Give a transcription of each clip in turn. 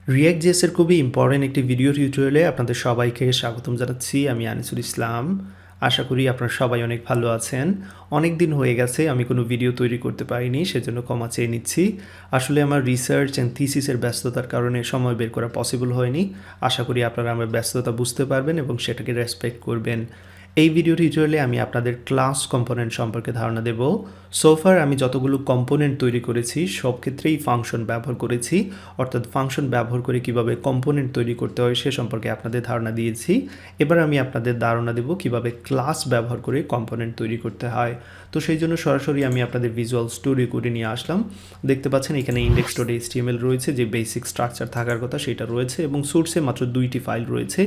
React.js এর খুবই important একটি ভিডিও টিউটোরিয়ালে আপনাদের সবাইকে স্বাগতম জানাচ্ছি। আমি আনিসুল ইসলাম। আশা করি আপনারা সবাই অনেক ভালো আছেন। অনেক দিন হয়ে গেছে আমি কোনো ভিডিও তৈরি করতে পারিনি, সেজন্য ক্ষমা চেয়ে নিচ্ছি। আসলে আমার রিসার্চ অ্যান্ড থিসিসের ব্যস্ততার কারণে সময় বের করা পসিবল হয়নি। আশা করি আপনারা আমার ব্যস্ততা বুঝতে পারবেন এবং সেটাকে রেসপেক্ট করবেন। এই ভিডিও টিউটোরিয়ালে আমি আপনাদের ক্লাস কম্পোনেন্ট সম্পর্কে ধারণা দেব। সোফার আমি যতগুলো কম্পোনেন্ট তৈরি করেছি সব ক্ষেত্রেই ফাংশন ব্যবহার করেছি, অর্থাৎ ফাংশন ব্যবহার করে কিভাবে কম্পোনেন্ট তৈরি করতে হয় সে সম্পর্কে আপনাদের ধারণা দিয়েছি। এবার আমি আপনাদের ধারণা দেব কিভাবে ক্লাস ব্যবহার করে কম্পোনেন্ট তৈরি করতে হয়। তো সেই জন্য সরাসরি আমি আপনাদের ভিজুয়াল স্টোরি করে নিয়ে আসলাম। দেখতে পাচ্ছেন এখানে index.html রয়েছে, যে বেসিক স্ট্রাকচার থাকার কথা সেটা রয়েছে, এবং সোর্সে মাত্র দুইটি ফাইল রয়েছে,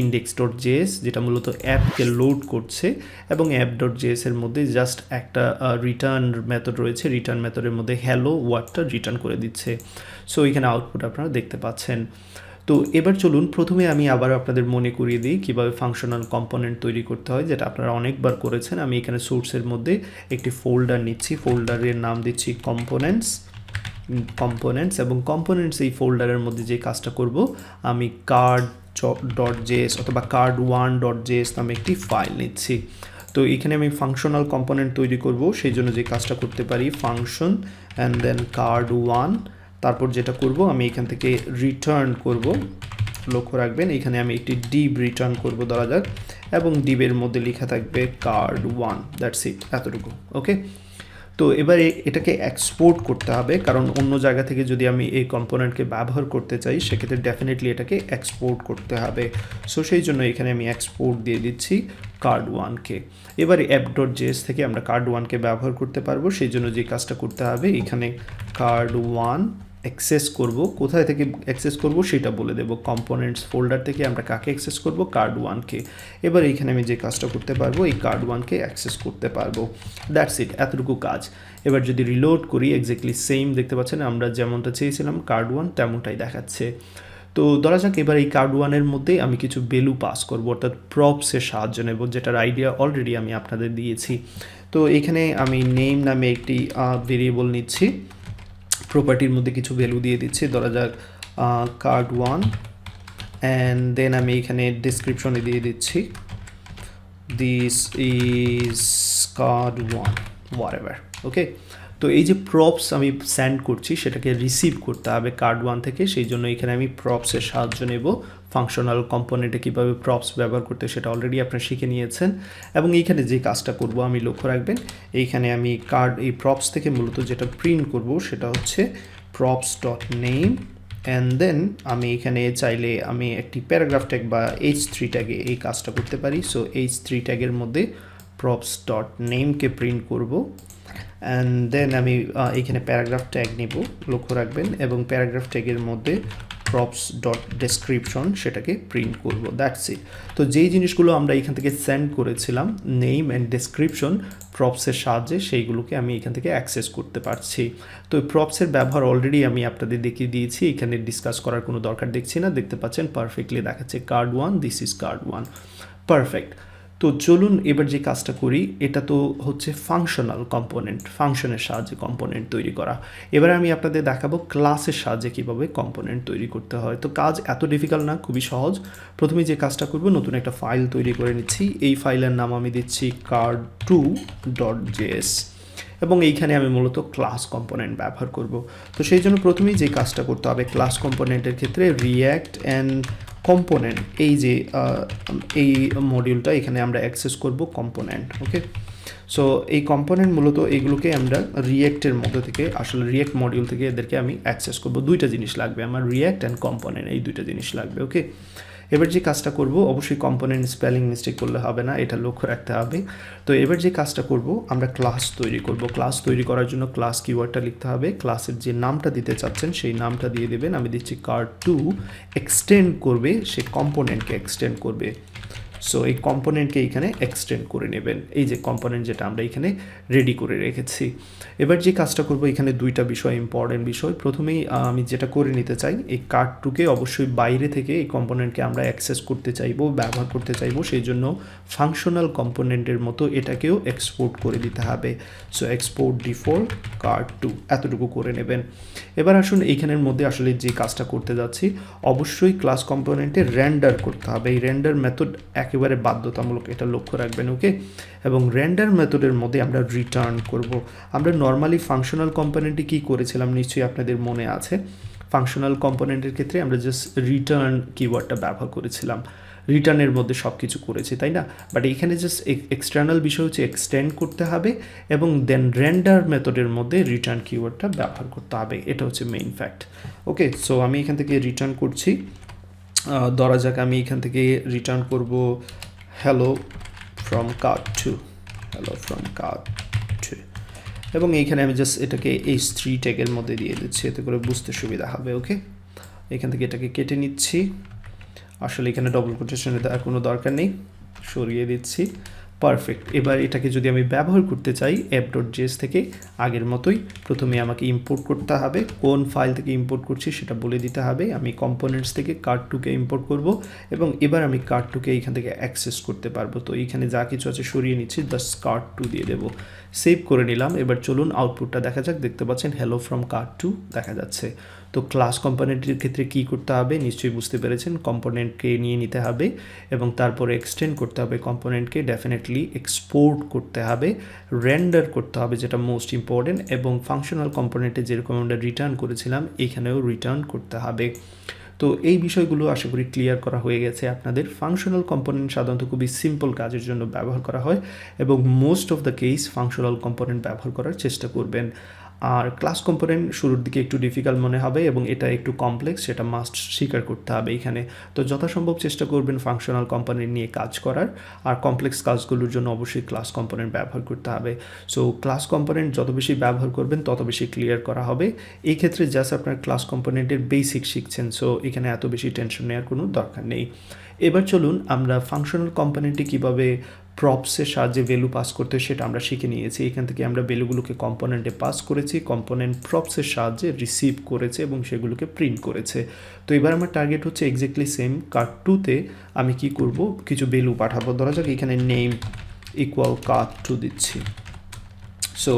index.js যেটা মূলত অ্যাপকে লোড করছে, এবং app.js এর মধ্যে জাস্ট একটা রিটার্ন মেথড রয়েছে, রিটার্ন মেথডের মধ্যে হ্যালো ওয়ার্ডটা রিটার্ন করে দিচ্ছে। সো এখানে আউটপুট আপনারা দেখতে পাচ্ছেন। তো এবার চলুন প্রথমে আমি আবার আপনাদের মনে করিয়ে দিই কীভাবে ফাংশনাল কম্পোনেন্ট তৈরি করতে হয়, যেটা আপনারা অনেকবার করেছেন। আমি এখানে সোর্সের মধ্যে একটি ফোল্ডার নিচ্ছি, ফোল্ডারের নাম দিচ্ছি কম্পোনেন্টস, এবং কম্পোনেন্টস এই ফোল্ডারের মধ্যে যে কাজটা করব, আমি card.js অথবা card1.js নামে একটি ফাইল নিচ্ছি। তো এখানে আমি ফাংশনাল কম্পোনেন্ট তৈরি করব, সেই জন্য যে কাজটা করতে পারি ফাংশন অ্যান্ড দেন card1, তারপর যেটা করব আমি এখান থেকে রিটার্ন করব। লক্ষ্য রাখবেন এখানে আমি একটি ডিভ রিটার্ন করব ধরা যাক, এবং ডিভের মধ্যে লেখা থাকবে card1, দ্যাটস ইট, এতটুকু। ওকে, তো এবারে এটাকে এক্সপোর্ট করতে হবে, কারণ অন্য জায়গা থেকে যদি আমি এই কম্পোনেন্টকে ব্যবহার করতে চাই সেক্ষেত্রে ডেফিনেটলি এটাকে এক্সপোর্ট করতে হবে। সো সেই জন্য এখানে আমি এক্সপোর্ট দিয়ে দিচ্ছি card1কে। এবারে app.js থেকে আমরা card1কে ব্যবহার করতে পারবো, সেই জন্য যে কাজটা করতে হবে এখানে card1 অ্যাক্সেস করব। কোথায় থেকে অ্যাক্সেস করব সেটা বলে দেব। কম্পোনেন্টস ফোল্ডার থেকে আমরা কাকে অ্যাক্সেস করব? card1কে। এবার এইখানে আমি যে কাজটা করতে পারবো এই card1কে অ্যাক্সেস করতে পারবো। দ্যাটস ইট, এতটুকু কাজ। এবার যদি রিলোড করি এক্স্যাক্টলি সেম দেখতে পাচ্ছেন, আমরা যেমনটা চেয়েছিলাম card1 তেমনটাই দেখাচ্ছে। তো ধরা যাক এবার এই card1-এর মধ্যে আমি কিছু ভ্যালু পাস করব, অর্থাৎ প্রপসের সাহায্য নেব, যেটার আইডিয়া অলরেডি আমি আপনাদের দিয়েছি। তো এখানে আমি নেম নামে একটি ভেরিয়েবল নিচ্ছি, প্রপার্টির মধ্যে কিছু ভ্যালু দিয়ে দিচ্ছি, ধরা যাক card1, অ্যান্ড দেন আমি এখানে ডিসক্রিপশনে দিয়ে দিচ্ছি দিস ইজ card1 whatever। ওকে, তো এই যে প্রপস আমি সেন্ড করছি সেটাকে রিসিভ করতে হবে card1 থেকে, সেই জন্য এখানে আমি প্রপসের সাহায্য নেব। ফাংশনাল কম্পোনেন্টে কীভাবে প্রপস ব্যবহার করতে সেটা অলরেডি আপনারা শিখে নিয়েছেন, এবং এইখানে যে কাজটা করব আমি লক্ষ্য রাখবেন এইখানে আমি এই প্রপস থেকে মূলত যেটা প্রিন্ট করব সেটা হচ্ছে props.name, অ্যান্ড দেন আমি এখানে চাইলে আমি একটি প্যারাগ্রাফ ট্যাগ বা h3 ট্যাগে এই কাজটা করতে পারি। সো h3 ট্যাগের মধ্যে props.nameকে প্রিন্ট করব, অ্যান্ড দেন আমি এখানে প্যারাগ্রাফ ট্যাগ নেব, লক্ষ্য রাখবেন, এবং প্যারাগ্রাফ ট্যাগের মধ্যে props.description সেটাকে প্রিন্ট করব। That's it. তো যেই জিনিসগুলো আমরা এখান থেকে সেন্ড করেছিলাম নেম অ্যান্ড ডেসক্রিপশন প্রপসের সাহায্যে, সেইগুলোকে আমি এখান থেকে অ্যাক্সেস করতে পারছি। তো প্রপসের ব্যবহার অলরেডি আমি আপনাদের দেখিয়ে দিয়েছি, এখানে ডিসকাস করার কোনো দরকার দেখছি না। দেখতে পাচ্ছেন পারফেক্টলি দেখাচ্ছে card1, this is card1, perfect. তো চলুন এবার যে কাজটা করি, এটা তো হচ্ছে ফাংশনাল কম্পোনেন্ট, ফাংশনের সাহায্যে কম্পোনেন্ট তৈরি করা। এবার আমি আপনাদের দেখাবো ক্লাসের সাহায্যে কীভাবে কম্পোনেন্ট তৈরি করতে হয়। তো কাজ এত ডিফিকাল্ট না, খুবই সহজ। প্রথমে যে কাজটা করব, নতুন একটা ফাইল তৈরি করে নিচ্ছি, এই ফাইলের নাম আমি দিচ্ছি card2.js, এবং এইখানে আমি মূলত ক্লাস কম্পোনেন্ট ব্যবহার করব। তো সেই জন্য প্রথমেই যে কাজটা করতে হবে ক্লাস কম্পোনেন্টের ক্ষেত্রে রিয়্যাক্ট অ্যান্ড কম্পোনেন্ট, এই যে এই মডিউলটা এখানে আমরা অ্যাক্সেস করব কম্পোনেন্ট। ওকে, সো এই কম্পোনেন্ট মূলত এইগুলোকে আমরা রিয়্যাক্টের মধ্যে থেকে, আসলে রিয়্যাক্ট মডিউল থেকে এদেরকে আমি অ্যাক্সেস করব। দুইটা জিনিস লাগবে আমার, রিয়্যাক্ট অ্যান্ড কম্পোনেন্ট, এই দুইটা জিনিস লাগবে। ওকে, এবার যে কাজটা করব, অবশ্যই কম্পোনেন্ট স্পেলিং মিস্টেক করলে হবে না, এটা লক্ষ্য রাখতে হবে। তো এবার যে কাজটা করব, আমরা ক্লাস তৈরি করব। ক্লাস তৈরি করার জন্য ক্লাস কিওয়ার্ডটা লিখতে হবে, ক্লাসের যে নামটা দিতে চাচ্ছেন সেই নামটা দিয়ে দেবেন। আমি দিচ্ছি card2, এক্সটেন্ড করবে, সে কম্পোনেন্টকে এক্সটেন্ড করবে। সো এই কম্পোনেন্টকে এখানে এক্সটেন্ড করে নেবেন, এই যে কম্পোনেন্ট যেটা আমরা এখানে রেডি করে রেখেছি। এবার যে কাজটা করব এখানে দুইটা বিষয় ইম্পর্টেন্ট বিষয়। প্রথমেই আমি যেটা করে নিতে চাই, এই কার্ড2কে অবশ্যই বাইরে থেকে এই কম্পোনেন্টকে আমরা অ্যাক্সেস করতে চাইবো, ব্যবহার করতে চাইবো, সেই জন্য ফাংশনাল কম্পোনেন্টের মতো এটাকেও এক্সপোর্ট করে দিতে হবে। সো এক্সপোর্ট ডিফল্ট কার্ড2 এতটুকু করে নেবেন। এবার আসুন এইখানের মধ্যে আসলে যে কাজটা করতে যাচ্ছি, অবশ্যই ক্লাস কম্পোনেন্টে রেন্ডার করতে হবে। এই রেন্ডার মেথড একেবারে বাধ্যতামূলক, এটা লক্ষ্য রাখবেন, ওকে। এবং রেন্ডার মেথডের মধ্যে আমরা রিটার্ন করব। আমরা নর্মালি ফাংশনাল কম্পোনেন্টে কী করেছিলাম নিশ্চয়ই আপনাদের মনে আছে। ফাংশনাল কম্পোনেন্টের ক্ষেত্রে আমরা জাস্ট রিটার্ন কিওয়ার্ডটা ব্যবহার করেছিলাম, রিটার্নের মধ্যে সব কিছু করেছি, তাই না? বাট এখানে জাস্ট এক্সটার্নাল বিষয় হচ্ছে এক্সটেন্ড করতে হবে এবং দেন রেন্ডার মেথডের মধ্যে রিটার্ন কিওয়ার্ডটা ব্যবহার করতে হবে, এটা হচ্ছে মেইন ফ্যাক্ট। ওকে, সো আমি এখান থেকে রিটার্ন করছি। ধরা যাক আমি এখান থেকে রিটার্ন করব হ্যালো ফ্রম কার্ড2, হ্যালো ফ্রম কার্ড2, এবং এইখানে আমি জাস্ট এটাকে h3 ট্যাগের মধ্যে দিয়ে দিচ্ছি, এতে করে বুঝতে সুবিধা হবে। ওকে, এখান থেকে এটাকে কেটে নিচ্ছি। আসলে এখানে ডবল কোটেশনে দেওয়ার কোনো দরকার নেই, সরিয়ে দিচ্ছি। পারফেক্ট। এবার এটাকে যদি আমি ব্যবহার করতে চাই app.js থেকে, আগের মতোই প্রথমে আমাকে ইম্পোর্ট করতে হবে। কোন ফাইল থেকে ইম্পোর্ট করছি সেটা বলে দিতে হবে। আমি কম্পোনেন্টস থেকে কার্ড2কে ইম্পোর্ট করব এবং এবার আমি কার্ড2কে এইখান থেকে অ্যাক্সেস করতে পারবো। তো এইখানে যা কিছু আছে সরিয়ে নিচ্ছি, জাস্ট কার্ড2 দিয়ে দেবো, সেভ করে নিলাম। এবার চলুন আউটপুটটা দেখা যাক। দেখতে পাচ্ছেন হ্যালো ফ্রম কার্ড2 দেখা যাচ্ছে। তো ক্লাস কম্পোনেন্টের ক্ষেত্রে কী করতে হবে নিশ্চয়ই বুঝতে পেরেছেন। কম্পোনেন্টকে নিয়ে নিতে হবে এবং তারপরে এক্সটেন্ড করতে হবে কম্পোনেন্টকে, ডেফিনেটলি এক্সপোর্ট করতে হবে, রেন্ডার করতে হবে যেটা মোস্ট ইম্পর্টেন্ট, এবং ফাংশনাল কম্পোনেন্টে যেরকম আমরা রিটার্ন করেছিলাম এখানেও রিটার্ন করতে হবে। তো এই বিষয়গুলো আশা করি ক্লিয়ার করা হয়ে গেছে আপনাদের। ফাংশনাল কম্পোনেন্ট সাধারণত খুবই সিম্পল কাজের জন্য ব্যবহার করা হয় এবং most of the case functional component ব্যবহার করার চেষ্টা করবেন। আর ক্লাস কম্পোনেন্ট শুরুর দিকে একটু ডিফিকাল্ট মনে হবে এবং এটা একটু কমপ্লেক্স, সেটা মাস্ট স্বীকার করতে হবে এখানে। তো যথাসম্ভব চেষ্টা করবেন ফাংশনাল কম্পোনেন্ট নিয়ে কাজ করার, আর কমপ্লেক্স কাজগুলোর জন্য অবশ্যই ক্লাস কম্পোনেন্ট ব্যবহার করতে হবে। সো ক্লাস কম্পোনেন্ট যত বেশি ব্যবহার করবেন তত বেশি ক্লিয়ার করা হবে। এই ক্ষেত্রে জাস্ট আপনার ক্লাস কম্পোনেন্টের বেসিক শিখছেন, সো এখানে এত বেশি টেনশন নেওয়ার কোনো দরকার নেই। এবার চলুন আমরা ফাংশনাল কম্পোনেন্টে কীভাবে প্রপসের সাহায্যে ভ্যালু পাস করতে সেটা আমরা শিখে নিয়েছি। এখান থেকে আমরা ভ্যালুগুলোকে কম্পোনেন্টে পাস করেছি, কম্পোনেন্ট প্রপসের সাহায্যে রিসিভ করেছে এবং সেগুলোকে প্রিন্ট করেছে। তো এবার আমার টার্গেট হচ্ছে এক্স্যাক্টলি সেম। কার্ড2তে আমি কি করব, কিছু ভ্যালু পাঠাবো। ধরা যাক এখানে নেম ইকুয়াল কার্ড2 দিচ্ছি। সো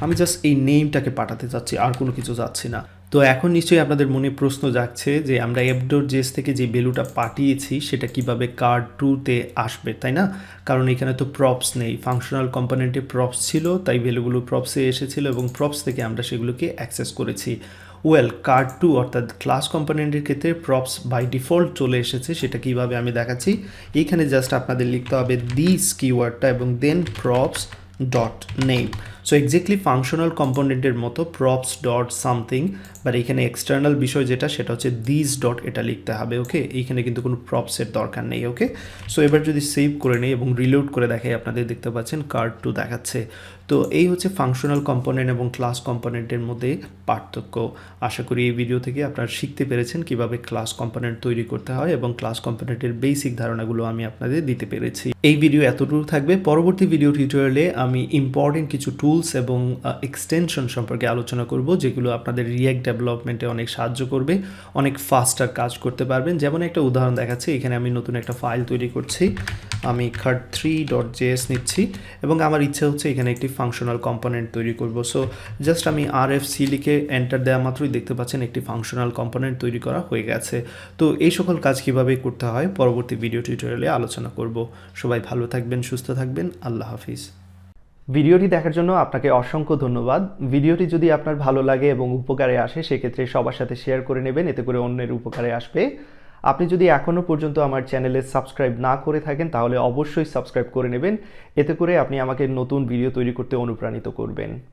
আমি জাস্ট এই নেমটাকে পাঠাতে চাচ্ছি, আর কোনো কিছু যাচ্ছি না। তো এখন নিশ্চয়ই আপনাদের মনে প্রশ্ন জাগছে যে আমরা app.js থেকে যে ভ্যালুটা পাঠিয়েছি সেটা কিভাবে কার্ড2তে আসবে, তাই না? কারণ এখানে তো প্রপস নেই, ফাংশনাল কম্পোনেন্টে প্রপস ছিল, তাই ভ্যালুগুলো প্রপসে এসেছিল এবং প্রপস থেকে আমরা সেগুলোকে অ্যাক্সেস করেছি। ওয়েল, কার্ড2 অর্থাৎ ক্লাস কম্পোনেন্টের ক্ষেত্রে প্রপস বাই ডিফল্ট চলে এসেছে, সেটা কিভাবে আমি দেখাচ্ছি। এইখানে জাস্ট আপনাদের লিখতে হবে দিস কিওয়ার্ডটা এবং then props dot name. So exactly functional কম্পোনেন্টের মতো প্রপস ডট সামথিং, বাট এখানে এক্সটার্নাল বিষয় যেটা সেটা হচ্ছে দিস ডট, এটা লিখতে হবে। ওকে, এইখানে কিন্তু কোনো প্রপসের দরকার নেই। ওকে, সো এবার যদি সেভ করে নেই এবং রিলোড করে দেখাই, আপনাদের দেখতে পাচ্ছেন কার্ড2 দেখাচ্ছে। তো এই হচ্ছে ফাংশনাল কম্পোনেন্ট এবং ক্লাস কম্পোনেন্টের মধ্যে পার্থক্য। আশা করি এই ভিডিও থেকে আপনারা শিখতে পেরেছেন কিভাবে ক্লাস কম্পোনেন্ট তৈরি করতে হয় এবং ক্লাস কম্পোনেন্টের বেসিক ধারণাগুলো আমি আপনাদের দিতে পেরেছি। এই ভিডিও এতটুকু থাকবে। পরবর্তী ভিডিও টিউটোরিয়ালে আমি ইম্পর্টেন্ট কিছু টুলস এবং এক্সটেনশন সম্পর্কে আলোচনা করব, যেগুলো আপনাদের রিয়্যাক্ট ডেভেলপমেন্টে অনেক সাহায্য করবে, অনেক ফাস্টার কাজ করতে পারবেন। যেমন একটা উদাহরণ দেখাচ্ছি, এখানে আমি নতুন একটা ফাইল তৈরি করছি, আমি card3.js নিচ্ছি এবং আমার ইচ্ছা হচ্ছে এখানে একটি ফাংশনাল কম্পোনেন্ট তৈরি করব। সো জাস্ট আমি RFC লিখে এন্টার দেওয়া মাত্রই দেখতে পাচ্ছেন একটি ফাংশনাল কম্পোনেন্ট তৈরি করা হয়ে গেছে। তো এই সকল কাজ কীভাবে করতে হয় পরবর্তী ভিডিও টিউটোরিয়ালে আলোচনা করব। সবাই ভালো থাকবেন, সুস্থ থাকবেন, আল্লাহ হাফিজ। ভিডিওটি দেখার জন্য আপনাকে অসংখ্য ধন্যবাদ। ভিডিওটি যদি আপনার ভালো লাগে এবং উপকারে আসে সেক্ষেত্রে সবার সাথে শেয়ার করে নেবেন, এতে করে অন্যের উপকারে আসবে। আপনি যদি এখনও পর্যন্ত আমার চ্যানেলে সাবস্ক্রাইব না করে থাকেন তাহলে অবশ্যই সাবস্ক্রাইব করে নেবেন, এতে করে আপনি আমাকে নতুন ভিডিও তৈরি করতে অনুপ্রাণিত করবেন।